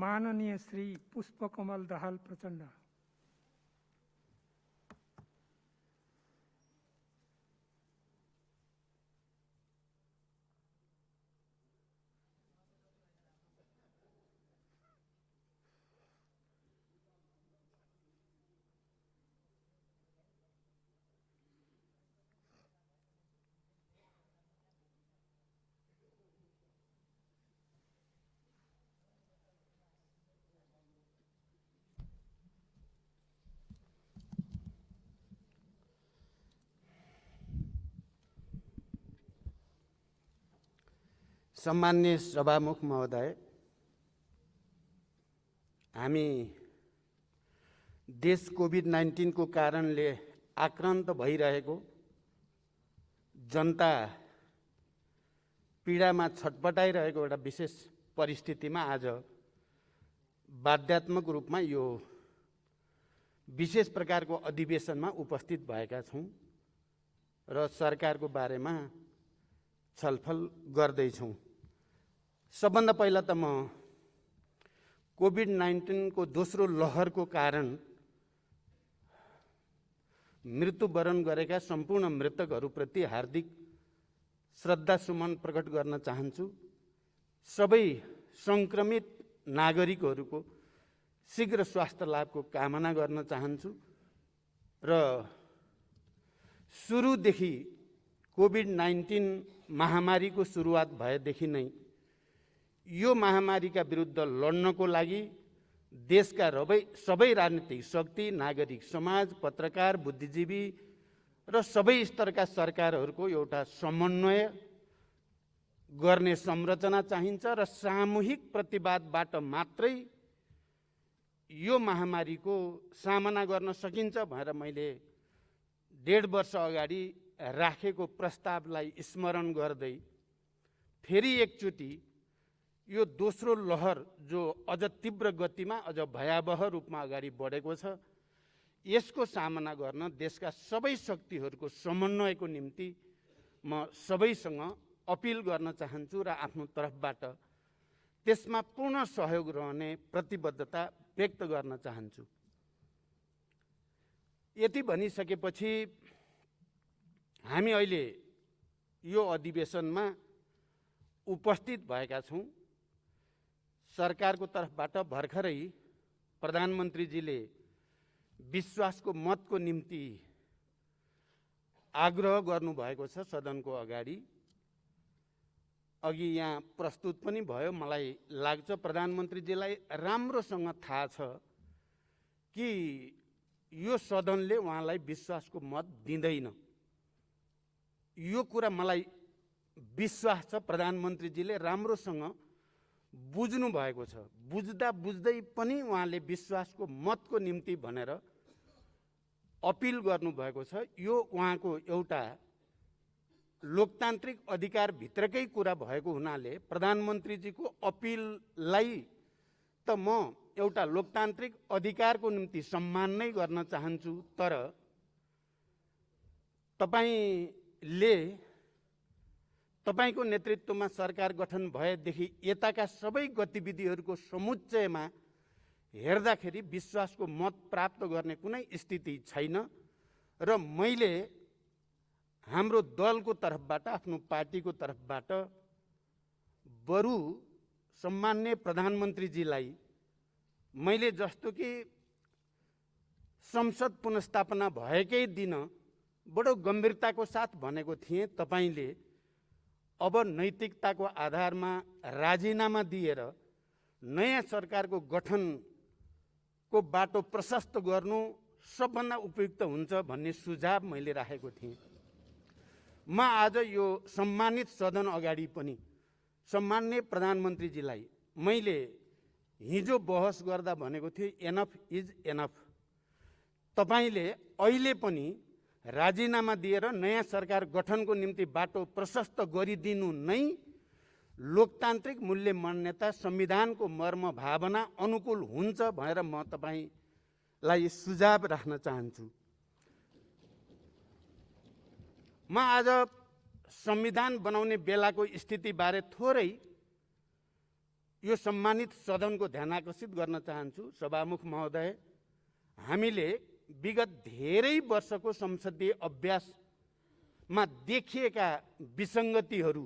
माननीय श्री पुष्पकमल दाहाल प्रचण्ड। सम्मान्य सभामुख महोदय, हामी देश कोभिड-19 को कारणले आक्रान्त भइरहेको, जनता पीडामा छटपटाइरहेको एउटा विशेष परिस्थितिमा आज बाध्यात्मक रूपमा यो विशेष प्रकारको अधिवेशनमा उपस्थित भएका छौँ र सरकारको बारेमा छलफल गर्दैछौँ। सबभन्दा पहिला त म कोभिड-19 को दोस्रो लहरको कारण मृत्युवरण गरेका सम्पूर्ण मृतकहरूप्रति हार्दिक श्रद्धासुमन प्रकट गर्न चाहन्छु। सबै संक्रमित नागरिकहरूको शीघ्र स्वास्थ्य लाभको कामना गर्न चाहन्छु र सुरुदेखि कोभिड-19 महामारीको सुरुवात भएदेखि नै यो महामारीका विरुद्ध लड्नको लागि देशका सबै राजनीतिक शक्ति, नागरिक समाज, पत्रकार, बुद्धिजीवी र सबै स्तरका सरकारहरूको एउटा समन्वय गर्ने संरचना चाहिन्छ र सामूहिक प्रतिवादबाट मात्रै यो महामारीको सामना गर्न सकिन्छ भनेर मैले 1.5 वर्ष अगाडि राखेको प्रस्तावलाई स्मरण गर्दै फेरि एकचोटि यो दोस्रो लहर जो अझ तीव्र गतिमा, अझ भयावह रूपमा अगाडि बढेको छ, यसको सामना गर्न देशका सबै शक्तिहरूको समन्वयको निम्ति म सबैसँग अपिल गर्न चाहन्छु र आफ्नो तर्फबाट त्यसमा पूर्ण सहयोग रहने प्रतिबद्धता व्यक्त गर्न चाहन्छु। यति भनिसकेपछि हामी अहिले यो अधिवेशनमा उपस्थित भएका छौँ। सरकारको तर्फबाट भर्खरै प्रधानमन्त्रीजीले विश्वासको मतको निम्ति आग्रह गर्नुभएको छ सदनको अगाडि। अघि यहाँ प्रस्तुत पनि भयो। मलाई लाग्छ प्रधानमन्त्रीजीलाई राम्रोसँग थाहा छ कि यो सदनले उहाँलाई विश्वासको मत दिँदैन। यो कुरा मलाई विश्वास छ प्रधानमन्त्रीजीले राम्रोसँग बुझ्नु भएको छ। बुझ्दा बुझ्दै पनि उहाँले विश्वासको मतको निम्ति भनेर अपिल गर्नुभएको छ। यो उहाँको एउटा लोकतान्त्रिक अधिकार भित्रकै कुरा भएको हुनाले प्रधानमन्त्रीजीको अपिललाई त म एउटा लोकतान्त्रिक अधिकारको निम्ति सम्मान नै गर्न चाहन्छु। तर तपाईको नेतृत्वमा सरकार गठन भएदेखि यताका सबै गतिविधिहरूको समुच्चयमा हेर्दाखेरि विश्वासको मत प्राप्त गर्ने कुनै स्थिति छैन र मैले हाम्रो दलको तर्फबाट, आफ्नो पार्टीको तर्फबाट बरु सम्माननीय प्रधानमन्त्रीजीलाई मैले जस्तो कि संसद पुनर्स्थापना भएकै दिन बडो गम्भीरताको साथ भनेको थिएँ, तपाईले अब नैतिकताको आधारमा राजीनामा दिएर नयाँ सरकारको गठनको बाटो प्रशस्त गर्नु सबभन्दा उपयुक्त हुन्छ भन्ने सुझाव मैले राखेको थिएँ। म आज यो सम्मानित सदन अगाडि पनि सम्माननीय प्रधानमन्त्रीजीलाई मैले हिजो बहस गर्दा भनेको थिएँ, एनफ इज एनफ। तपाईले अहिले पनि राजीनामा दिएर नयाँ सरकार गठनको निम्ति बाटो प्रशस्त गरिदिनु नै लोकतान्त्रिक मूल्य मान्यता, संविधानको मर्म भावना अनुकूल हुन्छ भनेर म तपाईलाई सुझाव राख्न चाहन्छु। म आज संविधान बनाउने बेलाको स्थितिबारे थोरै यो सम्मानित सदनको ध्यान आकर्षित गर्न चाहन्छु। सभामुख महोदय, हामीले विगत धेरै वर्षको संसदीय अभ्यासमा देखिएका विसङ्गतिहरू,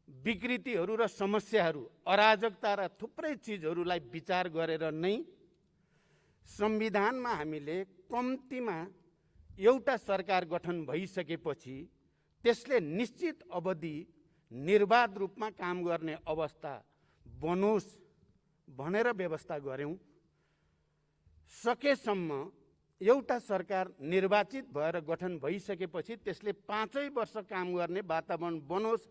विकृतिहरू र समस्याहरू, अराजकता र थुप्रै चिजहरूलाई विचार गरेर नै संविधानमा हामीले कम्तीमा एउटा सरकार गठन भइसकेपछि त्यसले निश्चित अवधि निर्वाध रूपमा काम गर्ने अवस्था बनोस् भनेर व्यवस्था गर्यौं। सकेसम्म एउटा सरकार निर्वाचित भएर गठन भइसकेपछि त्यसले 5 वर्ष काम गर्ने वातावरण बनोस्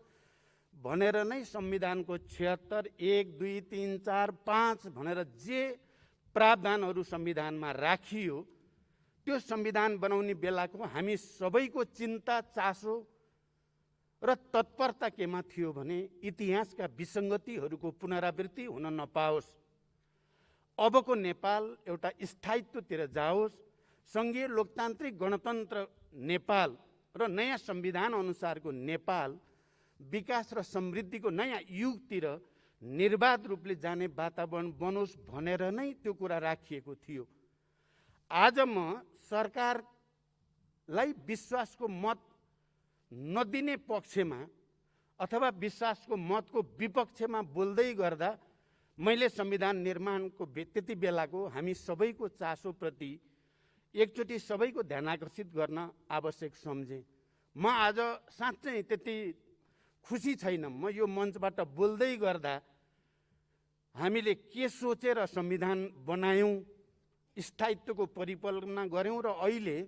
भनेर नै संविधानको 76, 1, 2, 3, 4, 5 भनेर जे प्रावधानहरू संविधानमा राखियो त्यो संविधान बनाउने बेलाको हामी सबैको चिन्ता, चासो र तत्परता केमा थियो भने इतिहासका विसङ्गतिहरूको पुनरावृत्ति हुन नपाओस्, अबको नेपाल एउटा स्थायित्वतिर जाओस्, सङ्घीय लोकतान्त्रिक गणतन्त्र नेपाल र नयाँ संविधान अनुसारको नेपाल विकास र समृद्धिको नयाँ युगतिर निर्वाध रूपले जाने वातावरण बनोस् भनेर नै त्यो कुरा राखिएको थियो। आज म सरकारलाई विश्वासको मत नदिने पक्षमा अथवा विश्वासको मतको विपक्षमा बोल्दै गर्दा मैले संविधान निर्माणको त्यति बेलाको हामी सबैको चासोप्रति एकचोटि सबैको ध्यान आकर्षित गर्न आवश्यक सम्झेँ। म आज साँच्चै त्यति खुसी छैन। म यो मञ्चबाट बोल्दै गर्दा हामीले के सोचेर संविधान बनायौं, स्थायित्वको परिकल्पना गर्यौं र अहिले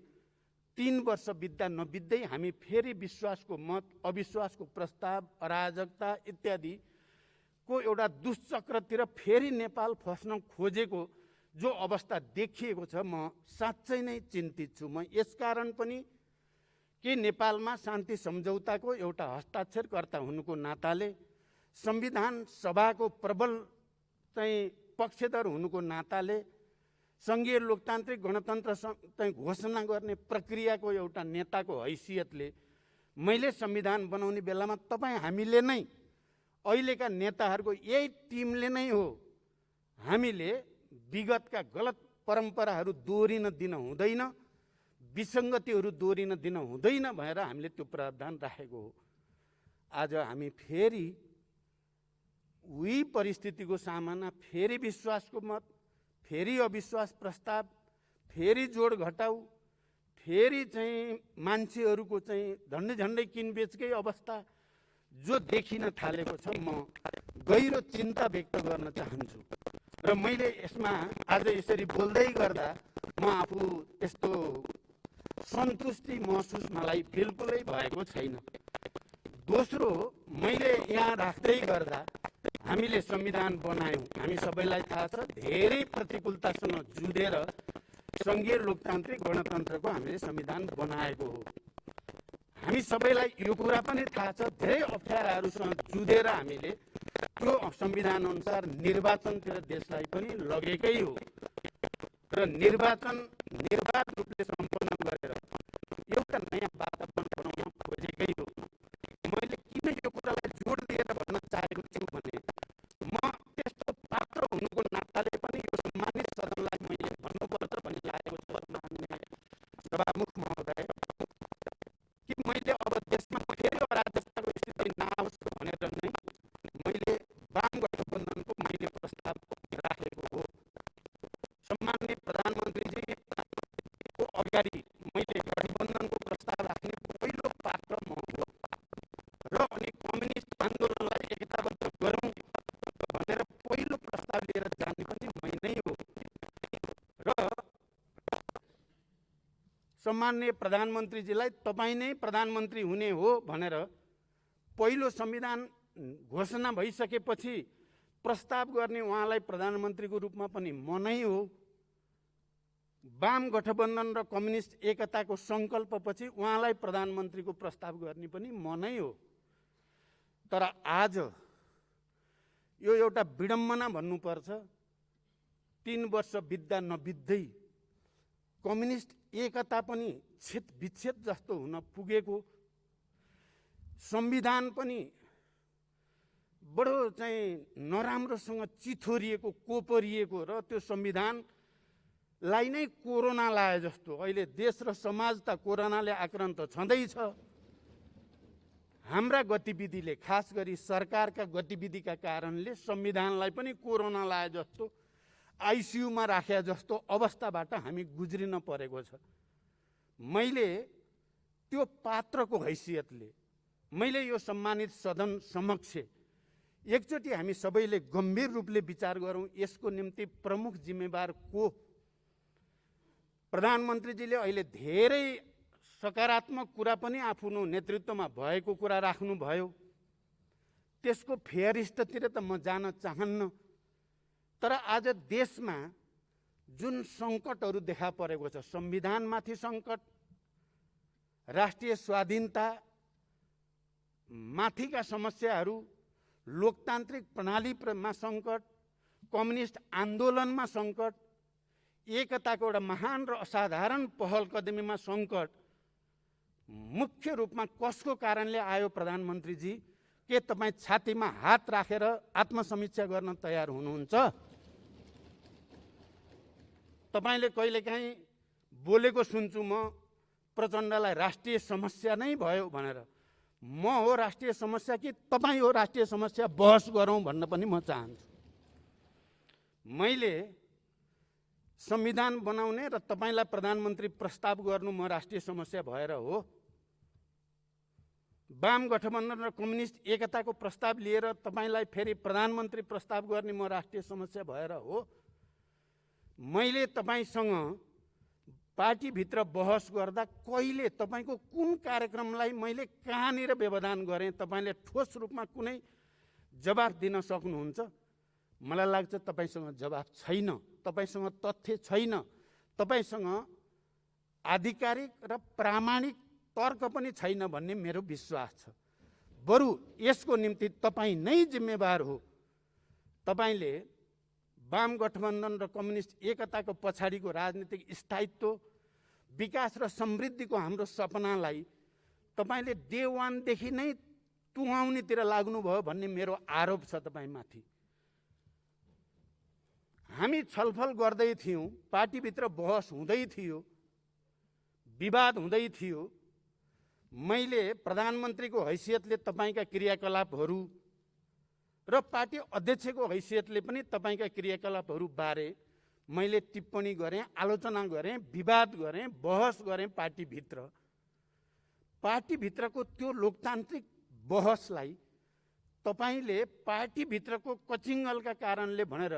3 वर्ष बित्दा नबित्दै हामी फेरि विश्वासको मत, अविश्वासको प्रस्ताव, अराजकता इत्यादि को एउटा दुष्चक्रतिर फेरि नेपाल फस्न खोजेको जो अवस्था देखिएको छ, म साँच्चै नै चिन्तित छु। म यसकारण पनि कि नेपालमा शान्ति सम्झौताको एउटा हस्ताक्षरकर्ता हुनुको नाताले, संविधान सभाको प्रबल पक्षधर हुनुको नाताले, सङ्घीय लोकतान्त्रिक गणतन्त्र घोषणा गर्ने प्रक्रियाको एउटा नेताको हैसियतले मैले संविधान बनाउने बेलामा तपाईँ हामीले नै, अहिलेका नेताहरूको यही टिमले नै हो, हामीले विगतका गलत परम्पराहरू दोहोरिन दिन हुँदैन, विसङ्गतिहरू दोहोरिन दिन हुँदैन भनेर हामीले त्यो प्रावधान राखेको हो। आज हामी फेरि उही परिस्थितिको सामना, फेरि विश्वासको मत, फेरि अविश्वास प्रस्ताव, फेरि जोड घटाउ, फेरि मान्छेहरूको झन्डै झन्डै किनबेचकै अवस्था जो देखिन थालेको छ, म गहिरो चिन्ता व्यक्त गर्न चाहन्छु। र मैले यसमा आज यसरी बोल्दै गर्दा म आफू त्यस्तो सन्तुष्टि महसुस मलाई बिल्कुलै भएको छैन। दोस्रो, मैले यहाँ राख्दै गर्दा हामीले संविधान बनायौं, हामी सबैलाई थाहा छ धेरै प्रतिकूलतासँग जुधेर सङ्घीय लोकतान्त्रिक गणतन्त्रको हामीले संविधान बनाएको हो। हामी सबैलाई यो कुरा पनि थाहा छ धेरै अप्ठ्याराहरूसँग जुधेर हामीले त्यो संविधान अनुसार निर्वाचनतिर देशलाई पनि लगेकै हो र निर्वाचन निर्वाध रूपले सम्पन्न गरेर एउटा नयाँ वातावरण बनाउन खोजेकै हो। मैले किन यो कुरालाई जोड दिएर भन्न चाहेको छु भने म त्यस्तो पात्र हुनुको नाताले पनि यो सम्मानित सदनलाई मैले भन्नुपर्छ भन्ने लागेको छ। सभामुख महोदय, कि मैले अब देशमा फेरि अराजकताको स्थिति नआओस् भनेर नै मैले वाम गठबन्धनको मैले प्रस्ताव राखेको हो। सम्माननीय प्रधानमन्त्रीजीको अगाडि मैले गठबन्धनको प्रस्ताव राख्ने पहिलो पात्र म हो र अनि कम्युनिस्ट आन्दोलनलाई एकताबद्ध गरौँ भनेर पहिलो प्रस्ताव लिएर जाने पनि मै नै हो। र सम्माननीय प्रधानमन्त्रीजीलाई तपाईँ नै प्रधानमन्त्री हुने हो भनेर पहिलो संविधान घोषणा भइसकेपछि प्रस्ताव गर्ने उहाँलाई प्रधानमन्त्रीको रूपमा पनि म नै हो। वाम गठबन्धन र कम्युनिस्ट एकताको सङ्कल्पपछि उहाँलाई प्रधानमन्त्रीको प्रस्ताव गर्ने पनि म नै हो। तर आज यो एउटा विडम्बना भन्नुपर्छ, 3 वर्ष बित्दा नबित्दै कम्युनिस्ट एकता पनि छेद विच्छेद जस्तो हुन पुगेको, संविधान पनि बडो चाहिँ नराम्रोसँग चिथोरिएको कोपरिएको र त्यो संविधानलाई नै कोरोना लाए जस्तो अहिले देश र समाज त कोरोनाले आक्रान्त छँदैछ। हाम्रा गतिविधिले खास गरी सरकारका गतिविधिका कारणले संविधानलाई पनि कोरोना लाए जस्तो आइसियुमा राखे जस्तो अवस्थाबाट हामी गुज्रिन परेको छ। मैले त्यो पात्रको हैसियतले मैले यो सम्मानित सदन समक्ष एकचोटि हामी सबैले गम्भीर रूपले विचार गरौँ, यसको निम्ति प्रमुख जिम्मेवार को? प्रधानमन्त्रीजीले अहिले धेरै सकारात्मक कुरा पनि आफ्नो नेतृत्वमा भएको कुरा राख्नुभयो, त्यसको फेयरिस्टतिर त म जान चाहन्न। तर आज देशमा जुन सङ्कटहरू देखा परेको छ, संविधानमाथि सङ्कट, राष्ट्रिय स्वाधीनता माथिका समस्याहरू, लोकतान्त्रिक प्रणालीमा सङ्कट, कम्युनिस्ट आन्दोलनमा सङ्कट, एकताको एउटा महान र असाधारण पहल कदमीमा सङ्कट मुख्य रूपमा कसको कारणले आयो? प्रधानमन्त्रीजी, के तपाईँ छातीमा हात राखेर आत्मसमीक्षा गर्न तयार हुनुहुन्छ? तपाईँले कहिलेकाहीँ बोलेको सुन्छु म प्रचण्डलाई राष्ट्रिय समस्या नै भयो भनेर। म हो राष्ट्रिय समस्या कि तपाईँ हो राष्ट्रिय समस्या? बहस गरौँ भन्न पनि म चाहन्छु। मैले संविधान बनाउने र तपाईँलाई प्रधानमन्त्री प्रस्ताव गर्नु म राष्ट्रिय समस्या भएर हो? वाम गठबन्धन र कम्युनिस्ट एकताको प्रस्ताव लिएर तपाईँलाई फेरि प्रधानमन्त्री प्रस्ताव गर्ने म राष्ट्रिय समस्या भएर हो? मैले तपाईँसँग पार्टीभित्र बहस गर्दा कहिले तपाईँको कुन कार्यक्रमलाई मैले कहाँनिर व्यवधान गरेँ तपाईँले ठोस रूपमा कुनै जवाफ दिन सक्नुहुन्छ? मलाई लाग्छ तपाईँसँग जवाफ छैन, तपाईँसँग तथ्य छैन, तपाईँसँग आधिकारिक र प्रामाणिक तर्क पनि छैन भन्ने मेरो विश्वास छ। बरु यसको निम्ति तपाईँ नै जिम्मेवार हो। तपाईँले वाम गठबन्धन र कम्युनिस्ट एकताको पछाडिको राजनीतिक स्थायित्व, विकास र समृद्धिको हाम्रो सपनालाई तपाईँले डे वानदेखि नै तुहाउनेतिर लाग्नुभयो भन्ने मेरो आरोप छ तपाईँमाथि। हामी छलफल गर्दै थियौँ, पार्टीभित्र बहस हुँदै थियो, विवाद हुँदै थियो। मैले प्रधानमन्त्रीको हैसियतले तपाईँका क्रियाकलापहरू र पार्टी अध्यक्षको हैसियतले पनि तपाईँका क्रियाकलापहरू बारे मैले टिप्पणी गरेँ, आलोचना गरेँ, विवाद गरेँ, बहस गरेँ पार्टीभित्र। पार्टीभित्रको त्यो लोकतान्त्रिक बहसलाई तपाईँले पार्टीभित्रको कचिङ्गलका कारणले भनेर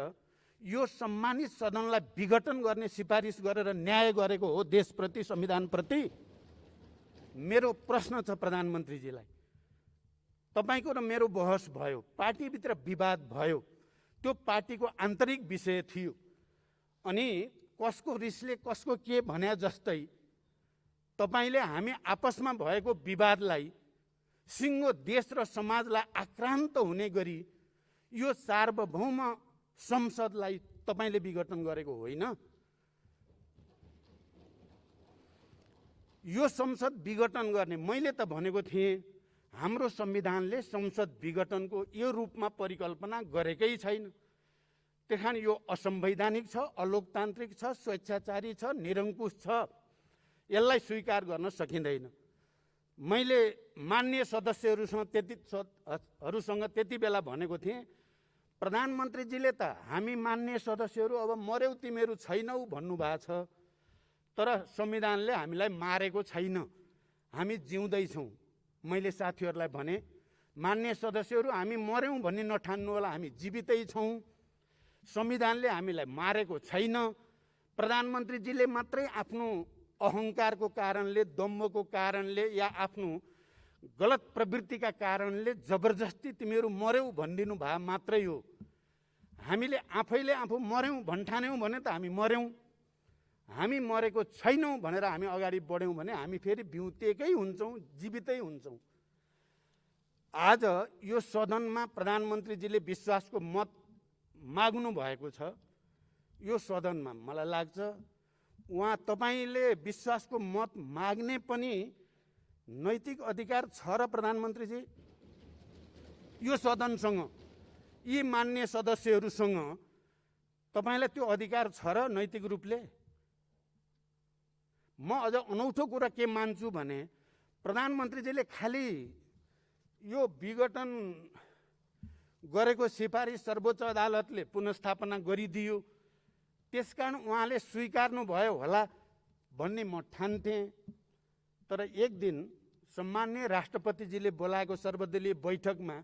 यो सम्मानित सदनलाई विघटन गर्ने सिफारिस गरेर न्याय गरेको हो देशप्रति, संविधानप्रति। मेरो प्रश्न छ प्रधानमन्त्रीजीलाई, तपाईँको र मेरो बहस भयो, पार्टीभित्र विवाद भयो, त्यो पार्टीको आन्तरिक विषय थियो। अनि कसको रिसले कसको के भन्या जस्तै तपाईँले हामी आपसमा भएको विवादलाई सिङ्गो देश र समाजलाई आक्रान्त हुने गरी यो सार्वभौम संसदलाई तपाईँले विघटन गरेको होइन। यो संसद विघटन गर्ने मैले त भनेको थिएँ, हाम्रो संविधानले संसद विघटनको यो रूपमा परिकल्पना गरेकै छैन। त्यहाँ यो असंवैधानिक छ, अलोकतान्त्रिक छ, स्वेच्छाचारी छ, निरङ्कुश छ, यसलाई स्वीकार गर्न सकिँदैन। मैले माननीय सदस्यहरूसँग त्यति बेला भनेको थिएँ, प्रधानमन्त्रीजीले त हामी माननीय सदस्यहरू अब मर्यौ तिमीहरू छैनौ भन्नुभएको छ, तर संविधानले हामीलाई मारेको छैन, हामी जिउँदैछौँ। मैले साथीहरूलाई भने, माननीय सदस्यहरू हामी मर्यौँ भन्ने नठान्नु होला, हामी जीवितै छौँ, संविधानले हामीलाई मारेको छैन। प्रधानमन्त्रीजीले मात्रै आफ्नो अहङ्कारको कारणले, दम्भको कारणले या आफ्नो गलत प्रवृत्तिका कारणले जबरजस्ती तिमीहरू मर्यौ भनिदिनु भए मात्रै हो। हामीले आफैले आफू मर्यौँ भन्ठान्यौँ भने त हामी मर्यौँ, हामी मरेको छैनौँ भनेर हामी अगाडि बढ्यौँ भने हामी फेरि बिउतेकै हुन्छौँ, जीवितै हुन्छौँ। आज यो सदनमा प्रधानमन्त्रीजीले विश्वासको मत माग्नु भएको छ। यो सदनमा मलाई लाग्छ उहाँ तपाईँले विश्वासको मत माग्ने पनि नैतिक अधिकार छ र प्रधानमन्त्रीजी यो सदनसँग यी मान्य सदस्यहरूसँग तपाईलाई त्यो अधिकार छ र नैतिक रूपले? म अझ अनौठो कुरा के मान्छु भने प्रधानमन्त्रीजीले खालि यो विघटन गरेको सिफारिस सर्वोच्च अदालतले पुनर्स्थापना गरिदियो, त्यसकारण उहाँले स्वीकार्नु भयो होला भन्ने म ठान्थेँ। तर एक दिन सम्माननीय राष्ट्रपतिजीले बोलाएको सर्वदलीय बैठकमा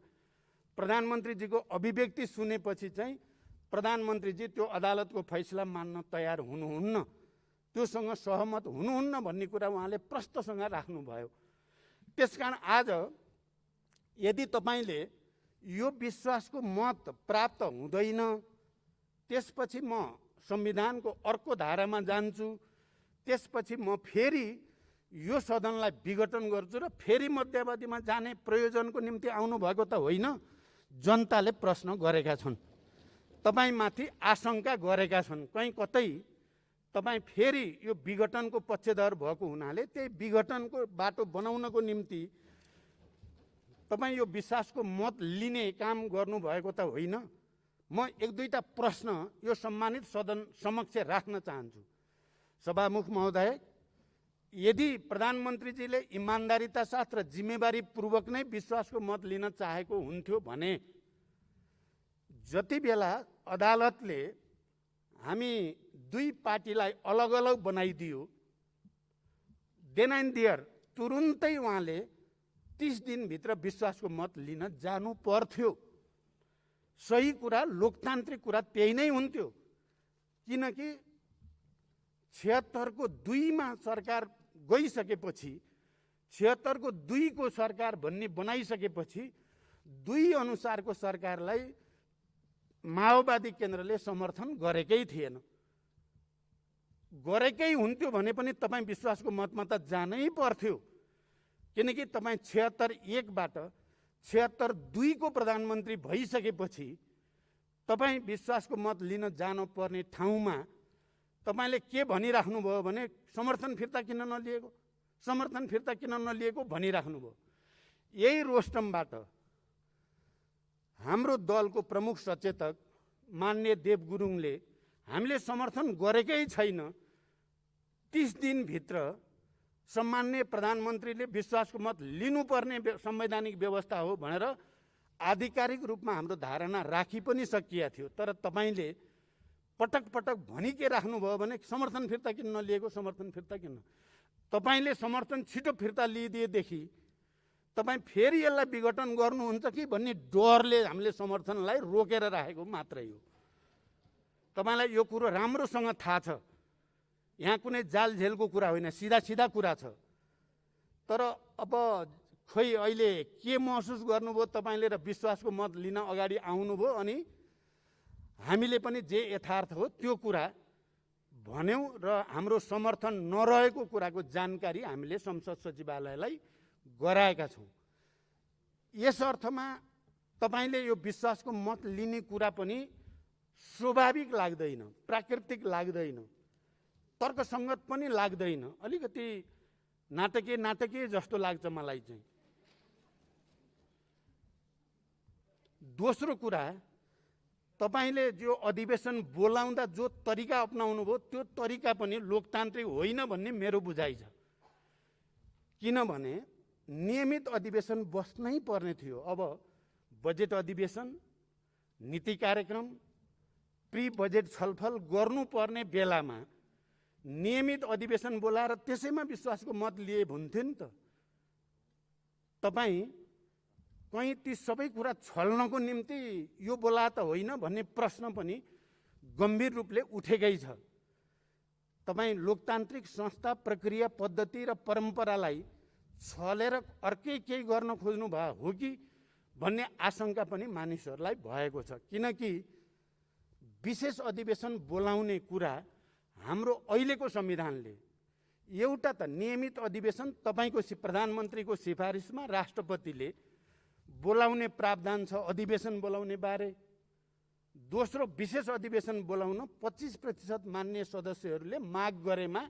प्रधानमन्त्रीजीको अभिव्यक्ति सुनेपछि चाहिँ प्रधानमन्त्रीजी त्यो अदालतको फैसला मान्न तयार हुनुहुन्न, त्योसँग सहमत हुनुहुन्न भन्ने कुरा उहाँले प्रष्टसँग राख्नुभयो। त्यसकारण आज यदि तपाईले यो विश्वासको मत प्राप्त हुँदैन, त्यसपछि म संविधानको अर्को धारामा जान्छु, त्यसपछि म फेरि यो सदनलाई विघटन गर्छु र फेरि मध्यावधिमा जाने प्रयोजनको निम्ति आउनुभएको त होइन। जनताले प्रश्न गरेका छन्, तपाईमाथि आशंका गरेका छन्, कहीँ कतै तपाईँ फेरि यो विघटनको पक्षधर भएको हुनाले त्यही विघटनको बाटो बनाउनको निम्ति तपाईँ यो विश्वासको मत लिने काम गर्नुभएको त होइन। म एक दुईटा प्रश्न यो सम्मानित सदन समक्ष राख्न चाहन्छु। सभामुख महोदय, यदि प्रधानमन्त्रीजीले इमान्दारिता साथ र जिम्मेवारी पूर्वक नै विश्वासको मत लिन चाहेको हुन्थ्यो भने जति बेला अदालतले हामी दुई पार्टीलाई अलग अलग बनाइदियो, देन एन्ड देयर तुरुन्तै उहाँले 30 दिनभित्र विश्वासको मत लिन जानु पर्थ्यो। सही कुरा, लोकतान्त्रिक कुरा त्यही नै हुन्थ्यो। किनकि 76 को 2 मा सरकार गइसकेपछि, 76 को 2 को सरकार भन्ने बनाइसकेपछि 2 अनुसारको सरकारलाई माओवादी केन्द्रले समर्थन गरेकै थिएन। गरेकै हुन्थ्यो भने पनि तपाईँ विश्वासको मतमा त जानै पर्थ्यो। किनकि तपाईँ 76-1 बाट 76-2 को प्रधानमन्त्री भइसकेपछि तपाईँ विश्वासको मत लिन जानुपर्ने ठाउँमा तपाईले के भनिराख्नुभयो भने समर्थन फिर्ता किन नलिएको, समर्थन फिर्ता किन नलिएको भनिराख्नुभयो। यही रोस्टमबाट हाम्रो दलको प्रमुख सचेतक माननीय देव गुरुङले हामीले समर्थन गरेकै छैन, 30 दिनभित्र सम्माननीय प्रधानमन्त्रीले विश्वासको मत लिनुपर्ने संवैधानिक व्यवस्था हो भनेर आधिकारिक रूपमा हाम्रो धारणा राखी पनि सकिया थियो। तर तपाईले पटक पटक भनि के राख्नुभयो भने समर्थन फिर्ता किन नलिएको, समर्थन फिर्ता किन। तपाईले समर्थन छिटो फिर्ता लिइदिएदेखि तपाईँ फेरि यसलाई विघटन गर्नुहुन्छ कि भन्ने डरले हामीले समर्थनलाई रोकेर राखेको मात्रै हो। तपाईलाई यो कुरो राम्रोसँग थाहा छ, यहाँ कुनै जाल झेलको कुरा होइन, सिधा सिधा कुरा छ। तर अब खोइ अहिले के महसुस गर्नुभयो तपाईँले र विश्वासको मत लिन अगाडि आउनुभयो, अनि हामीले पनि जे यथार्थ हो त्यो कुरा भन्यौं र हाम्रो समर्थन नरहेको कुराको जानकारी हामीले संसद सचिवालयलाई गराएका छौं। यस अर्थमा तपाईले यो विश्वासको मत लिने कुरा पनि स्वाभाविक लाग्दैन, प्राकृतिक लाग्दैन, तर्कसङ्गत पनि लाग्दैन, अलिकति नाटकीय जस्तो लाग्छ मलाई चाहिँ। दोस्रो कुरा, तपाईले जो अधिवेशन बोलाउँदा जो तरिका अपनाउनु भयो त्यो तरिका पनि लोकतान्त्रिक होइन भन्ने मेरो बुझाइ छ। किनभने नियमित अधिवेशन बस्नै पर्ने थियो। अब बजेट अधिवेशन, नीति कार्यक्रम, प्री बजेट छलफल गर्नुपर्ने बेलामा नियमित अधिवेशन बोलाएर त्यसैमा विश्वासको मत लिए हुन्थ्यो नि त। तपाईँ कहीँ ती सबै कुरा छल्नको निम्ति यो बोला त होइन भन्ने प्रश्न पनि गम्भीर रूपले उठेकै छ। तपाईँ लोकतान्त्रिक संस्था, प्रक्रिया, पद्धति र परम्परालाई छलेर अर्कै केही गर्न खोज्नु भयो हो कि भन्ने आशंका पनि मानिसहरूलाई भएको छ। किनकि विशेष अधिवेशन बोलाउने कुरा हाम्रो अहिलेको संविधानले एउटा त नियमित अधिवेशन तपाईको प्रधानमन्त्रीको सिफारिसमा राष्ट्रपतिले बोलाउने प्रावधान छ अधिवेशन बोलाउने बारे। दोस्रो, विशेष अधिवेशन बोलाउन 25% मान्य सदस्यहरूले माग गरेमा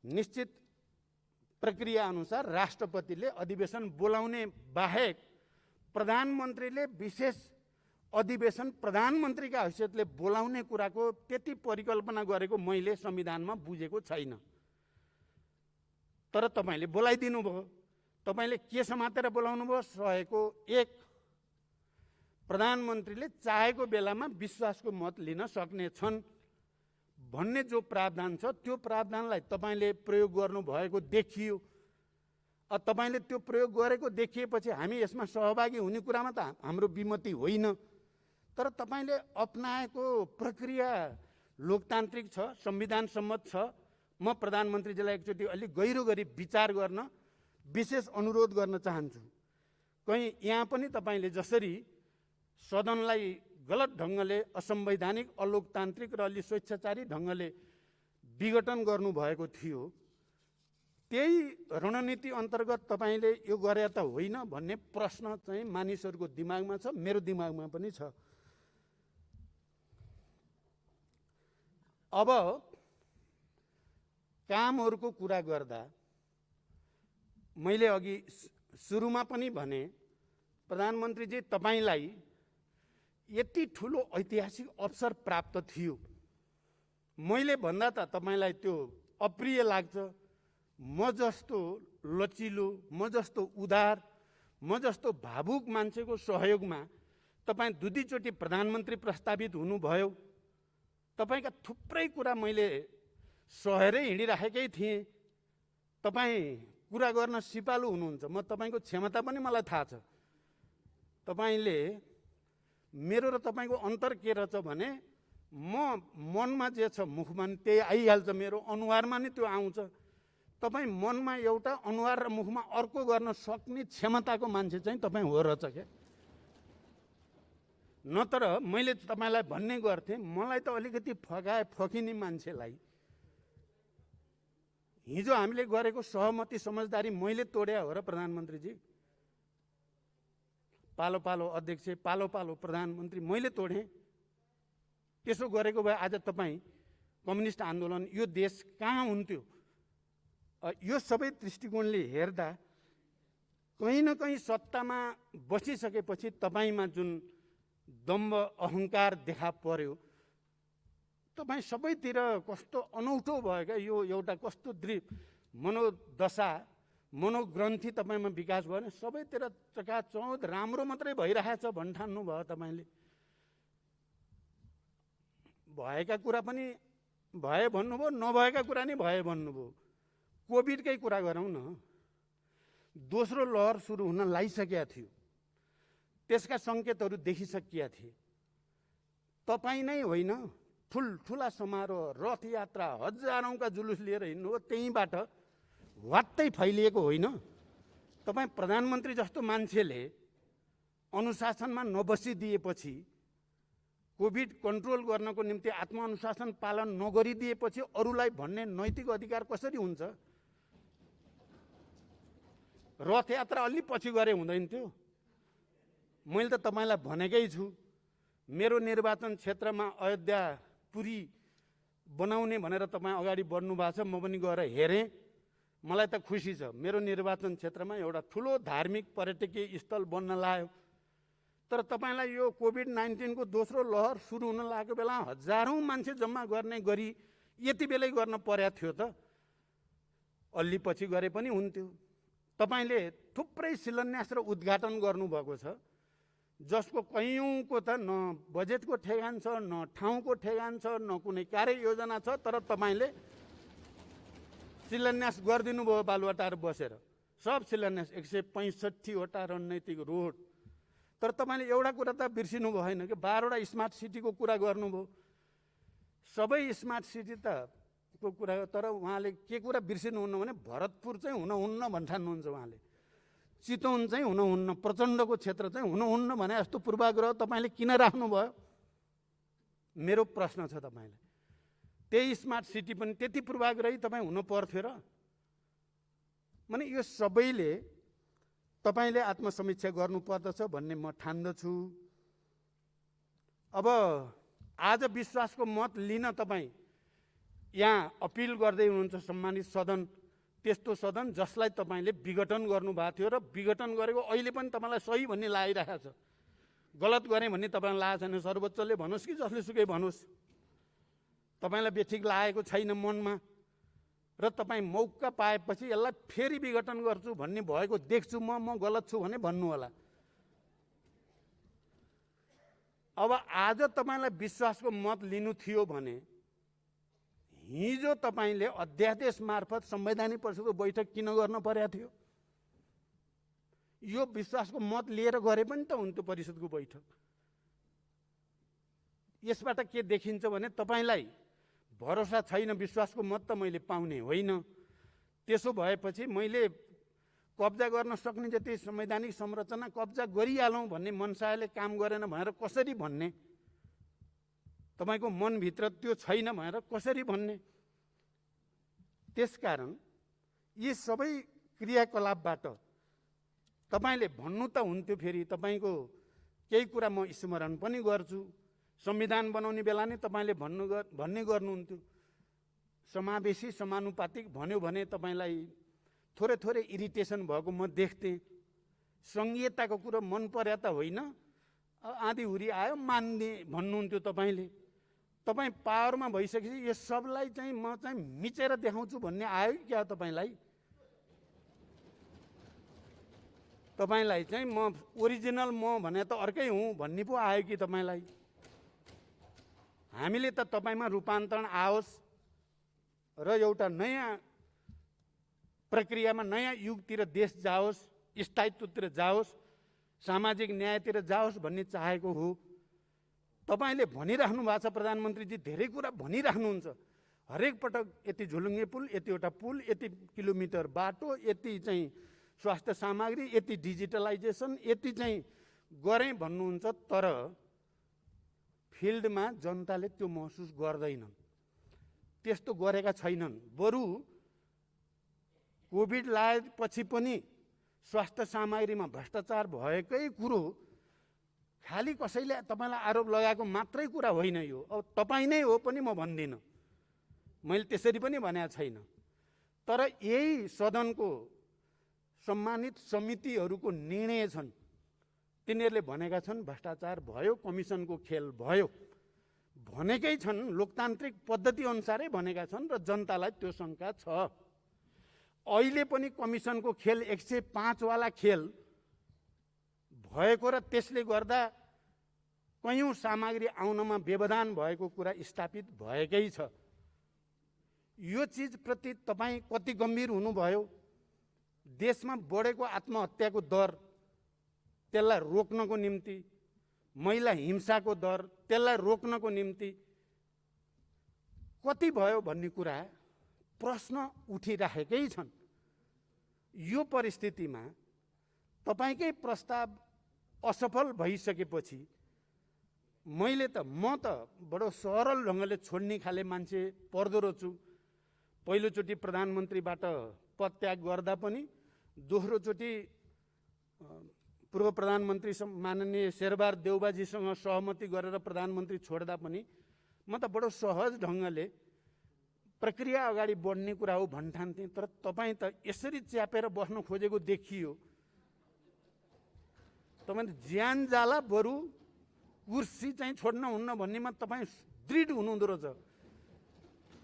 निश्चित प्रक्रिया अनुसार राष्ट्रपतिले अधिवेशन बोलाउने बाहेक प्रधानमन्त्रीले विशेष अधिवेशन प्रधानमन्त्रीका हैसियतले बोलाउने कुराको त्यति परिकल्पना गरेको मैले संविधानमा बुझेको छैन। तर तपाईले बोलाइदिनु भयो। तपाईले के समातेर बोलाउनु भयो? 101 प्रधानमन्त्रीले चाहेको बेलामा विश्वासको मत लिन सक्ने छन् भन्ने जो प्रावधान छ त्यो प्रावधानलाई तपाईले प्रयोग गर्नु भएको देखियो। तपाईले त्यो प्रयोग गरेको देखिएपछि हामी यसमा सहभागी हुने कुरामा त हाम्रो विमति होइन। तर तपाईले अपनाएको प्रक्रिया लोकतान्त्रिक छ, संविधान सम्मत छ। म प्रधानमन्त्रीजीलाई एकचोटि अलि गहिरो गरी विचार गर्न विशेष अनुरोध गर्न चाहन्छु। कहीँ यहाँ पनि तपाईले जसरी सदनलाई गलत ढङ्गले असंवैधानिक, अलोकतान्त्रिक र अलि स्वेच्छाचारी ढङ्गले विघटन गर्नुभएको थियो, त्यही रणनीति अन्तर्गत तपाईले यो गरे त होइन भन्ने प्रश्न चाहिँ मानिसहरूको दिमागमा छ, मेरो दिमागमा पनि छ। अब कामहरूको कुरा गर्दा मैले अघि सुरुमा पनि भने, प्रधानमन्त्रीजी तपाईलाई यति ठुलो ऐतिहासिक अवसर प्राप्त थियो। मैले भन्दा त तपाईलाई त्यो अप्रिय लाग्छ। म जस्तो लचिलो, म जस्तो उदार, म जस्तो भावुक मान्छेको सहयोगमा तपाईँ दुईचोटि प्रधानमन्त्री प्रस्तावित हुनुभयो। तपाईका थुप्रै कुरा मैले सहेरै हिँडिराखेकै थिएँ। तपाईँ कुरा गर्न सिपालु हुनुहुन्छ। म तपाईको क्षमता पनि मलाई थाहा छ। तपाईले मेरो र तपाईको अन्तर के रहेछ भने, म मनमा जे छ मुखमा त्यही आइहाल्छ, मेरो अनुहारमा नि त्यो आउँछ। तपाईँ मनमा एउटा, अनुहार र मुखमा अर्को गर्न सक्ने क्षमताको मान्छे चाहिँ तपाईँ हो रहेछ क्या। नत्र मैले तपाईलाई भन्ने गर्थेँ, मलाई त अलिकति फकिने मान्छेलाई हिजो हामीले गरेको सहमति समझदारी मैले तोड्या हो र प्रधानमन्त्रीजी? पालो पालो अध्यक्ष, पालो पालो प्रधानमन्त्री मैले तोडेँ। त्यसो गरेको भए आज तपाईँ कम्युनिस्ट आन्दोलन, यो देश कहाँ हुन्थ्यो? यो सबै दृष्टिकोणले हेर्दा कहीँ न कहीँ सत्तामा बसिसकेपछि तपाईँमा जुन दम्भ अहङ्कार देखा पर्यो, तपाईँ सबैतिर कस्तो अनौठो भयो क्या। यो एउटा कस्तो मनोदशा, मनोग्रन्थि तपाईँमा विकास भयो भने सबैतिर चकाचौध राम्रो मात्रै भइरहेछ भन्ठान्नु भयो तपाईँले। भएका कुरा पनि भए भन्नुभयो, नभएका कुरा नि भए भन्नुभयो। कोभिडकै कुरा गरौँ न। दोस्रो लहर सुरु हुन लागिसकेका थियो, त्यसका सङ्केतहरू देखिसकिया थिए। तपाईँ नै होइन, ठुल्ठुला समारोह, रथयात्रा, हजारौँका जुलुस लिएर हिँड्नु हो, त्यहीँबाट वात्तै फैलिएको होइन। तपाईँ प्रधानमन्त्री जस्तो मान्छेले अनुशासनमा नबसिदिएपछि, कोभिड कन्ट्रोल गर्नको निम्ति आत्मअनुशासन पालन नगरिदिएपछि अरूलाई भन्ने नैतिक अधिकार कसरी हुन्छ? रथयात्रा अलि पछि गरे हुँदैन थियो? मैले त तपाईँलाई भनेकै छु, मेरो निर्वाचन क्षेत्रमा अयोध्या पुरी बनाउने भनेर तपाईँ अगाडि बढ्नु भएको छ। म पनि गएर हेरेँ, मलाई त खुसी छ। मेरो निर्वाचन क्षेत्रमा एउटा ठुलो धार्मिक पर्यटकीय स्थल बन्न लाग्यो। तर तपाईँलाई यो कोभिड-19 को दोस्रो लहर सुरु हुन लागेको बेला हजारौँ मान्छे जम्मा गर्ने गरी यति बेलै गर्न पर्या थियो त? अलि पछि गरे पनि हुन्थ्यो। तपाईले थुप्रै शिलान्यास र उद्घाटन गर्नुभएको छ, जसको कयौँको त न बजेटको ठेगान छ, न ठाउँको ठेगान छ, न कुनै कार्ययोजना छ। तर तपाईले शिलान्यास गरिदिनु भयो बालुवाटार बसेर। सब शिलान्यास 165 वटा रणनैतिक रोड। तर तपाईले एउटा कुरा त बिर्सिनु भएन कि 12 वटा स्मार्ट सिटीको कुरा गर्नुभयो। सबै स्मार्ट सिटी त को कुरा, तर उहाँले के कुरा बिर्सिनुहुन्न भने भरतपुर चाहिँ हुनुहुन्न भन्ठान्नुहुन्छ उहाँले। चितवन चाहिँ हुनुहुन्न, प्रचण्डको क्षेत्र चाहिँ हुनुहुन्न भने जस्तो पूर्वाग्रह तपाईँले किन राख्नुभयो? मेरो प्रश्न छ तपाईँलाई। त्यही स्मार्ट सिटी पनि त्यति पूर्वाग्रही तपाईँ हुनु पर्थ्यो र? माने यो सबैले तपाईले आत्मसमीक्षा गर्नुपर्दछ भन्ने म ठान्दछु। अब आज विश्वासको मत लिन तपाईँ यहाँ अपिल गर्दै हुनुहुन्छ सम्मानित सदन, त्यस्तो सदन जसलाई तपाईँले विघटन गर्नुभएको थियो र विघटन गरेको अहिले पनि तपाईँलाई सही भन्ने लागिरहेको छ। गलत गरेँ भन्ने तपाईँलाई लागेको छैन, सर्वोच्चले भनोस् कि जसले सुकै भनोस्, तपाईँलाई बेठिक लागेको छैन मनमा र तपाईँ मौका पाएपछि यसलाई फेरि विघटन गर्छु भन्ने भएको देख्छु, म गलत छु भने भन्नु होला। अब आज तपाईँलाई विश्वासको मत लिनु थियो भने हिजो तपाईँले अध्यादेश मार्फत संवैधानिक परिषदको बैठक किन गर्न पर्या थियो? यो विश्वासको मत लिएर गरे पनि त हुन्थ्यो परिषदको बैठक। यसबाट के देखिन्छ भने तपाईँलाई भरोसा छैन, विश्वासको मत त मैले पाउने होइन। त्यसो भएपछि मैले कब्जा गर्न सक्ने जति संवैधानिक संरचना कब्जा गरिहालौँ भन्ने मनसायले काम गरेन भनेर कसरी भन्ने? तपाईँको मनभित्र त्यो छैन भनेर कसरी भन्ने? त्यसकारण यी सबै क्रियाकलापबाट तपाईँले भन्नु त हुन्थ्यो, फेरि तपाईँको केही कुरा म स्मरण पनि गर्छु। संविधान बनाउने बेला नै तपाईँले भन्ने गर्नुहुन्थ्यो, समावेशी समानुपातिक भन्यो भने तपाईँलाई थोरै थोरै इरिटेसन भएको म देख्थेँ। सङ्घीयताको कुरो मन पर्या त होइन, आँधीहुरी आयो मान्ने भन्नुहुन्थ्यो तपाईँले। तपाईँ पावरमा भइसकेपछि यो सबलाई चाहिँ म चाहिँ मिचेर देखाउँछु भन्ने आयो क्या तपाईँलाई? तपाईँलाई चाहिँ म ओरिजिनल म भने त अर्कै हुँ भन्ने पो आयो कि तपाईँलाई? हामीले त तपाईँमा रूपान्तरण आओस् र एउटा नयाँ प्रक्रियामा नयाँ युगतिर देश जाओस्, स्थायित्वतिर जाओस्, सामाजिक न्यायतिर जाओस् भन्ने चाहेको हो। तपाईँले भनिराख्नु भएको छ, प्रधानमन्त्रीजी धेरै कुरा भनिराख्नुहुन्छ। हरेक पटक यति झुलुङ्गे पुल, यतिवटा पुल, यति किलोमिटर बाटो, यति चाहिँ स्वास्थ्य सामग्री, यति डिजिटलाइजेसन, यति चाहिँ गरेँ भन्नुहुन्छ। तर फिल्डमा जनताले त्यो महसुस गर्दैनन्, त्यस्तो गरेका छैनन्। बरु कोभिड लागेपछि पनि स्वास्थ्य सामग्रीमा भ्रष्टाचार भएकै कुरो खालि कसैले तपाईँलाई आरोप लगाएको मात्रै कुरा होइन यो। अब तपाईँ नै हो पनि म भन्दिनँ, मैले त्यसरी पनि भनेको छैन। तर यही सदनको सम्मानित समितिहरूको निर्णय छन्, तिनीहरूले भनेका छन् भ्रष्टाचार भयो, कमिसनको खेल भयो भनेकै छन्, लोकतान्त्रिक पद्धति अनुसारै भनेका छन् र जनतालाई त्यो शङ्का छ। अहिले पनि कमिसनको खेल 105 वाला खेल भएको र त्यसले गर्दा कयौं सामग्री आउनमा व्यवधान भएको कुरा स्थापित भएकै छ। यो चिजप्रति तपाईँ कति गम्भीर हुनुभयो? देशमा बढेको आत्महत्याको दर, त्यसलाई रोक्नको निम्ति, महिला हिंसाको दर, त्यसलाई रोक्नको निम्ति कति भयो भन्ने कुरा प्रश्न उठिराखेकै छन्। यो परिस्थितिमा तपाईँकै प्रस्ताव असफल भइसकेपछि म त बडो सरल ढङ्गले छोड्ने खाले मान्छे पर्दो रहेछु। पहिलोचोटि प्रधानमन्त्रीबाट पदत्याग गर्दा पनि, दोस्रोचोटि पूर्व प्रधानमन्त्री माननीय शेरबहादुर देउबाजीसँग सहमति गरेर प्रधानमन्त्री छोड्दा पनि म त बडो सहज ढङ्गले प्रक्रिया अगाडि बढ्ने कुरा हो भन्ठान्थेँ। तर तपाईँ त यसरी च्यापेर बस्न खोजेको देखियो। तपाईँ ज्यान जाला बरु कुर्सी चाहिँ छोड्न हुन्न भन्नेमा तपाईँ दृढ हुनुहुँदो रहेछ।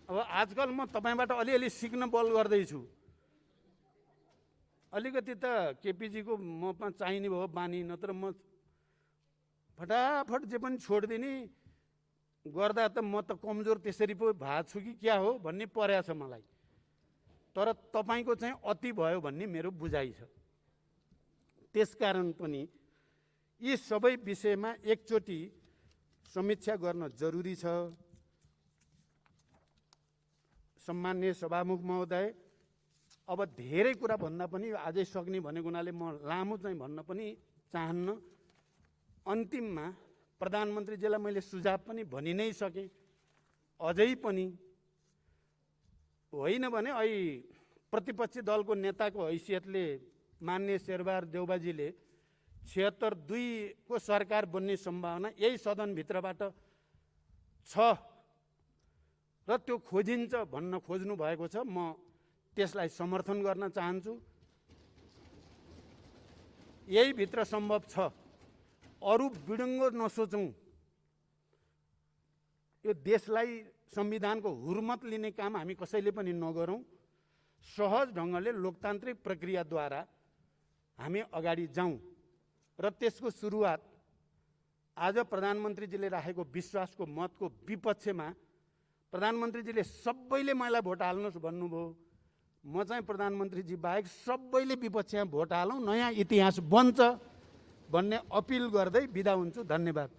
अब आजकल म तपाईँबाट अलिअलि सिक्न बल गर्दैछु। अलिकति त केपीजीको ममा चाहिने भयो बानी, नत्र म फटाफट जे पनि छोडिदिने गर्दा त म त कमजोर त्यसरी पो भएको छु कि क्या हो भन्ने पर्या छ मलाई। तर तपाईँको चाहिँ अति भयो भन्ने मेरो बुझाइ छ। त्यसकारण पनि यी सबै विषयमा एकचोटि समीक्षा गर्न जरुरी छ। सम्माननीय सभामुख महोदय, अब धेरै कुरा भन्दा पनि आजै सक्ने भनेको हुनाले म लामो चाहिँ भन्न पनि चाहन्न। अन्तिममा प्रधानमन्त्रीजीलाई मैले सुझाव पनि भनि नै सकेँ। अझै पनि होइन भने अहिले प्रतिपक्षी दलको नेताको हैसियतले माननीय शेरबहादुर देउबाजीले 76-2 को सरकार बन्ने सम्भावना यही सदनभित्रबाट छ र त्यो खोजिन्छ भन्न खोज्नु भएको छ। म त्यसलाई समर्थन गर्न चाहन्छु। यही भित्र सम्भव छ। अरू बिडङ्गो नसोचौँ। यो देशलाई संविधानको हुर्मत लिने काम हामी कसैले पनि नगरौँ। सहज ढङ्गले लोकतान्त्रिक प्रक्रियाद्वारा हामी अगाडि जाउँ र त्यसको सुरुवात आज प्रधानमन्त्रीजीले राखेको विश्वासको मतको विपक्षमा प्रधानमन्त्रीजीले सबैले मलाई भोट हाल्नुहोस् भन्नुभयो। म चाहिँ प्रधानमन्त्रीजी बाहेक सबैले विपक्षमा भोट हालौँ, नयाँ इतिहास बन्छ भन्ने अपिल गर्दै बिदा हुन्छु। धन्यवाद।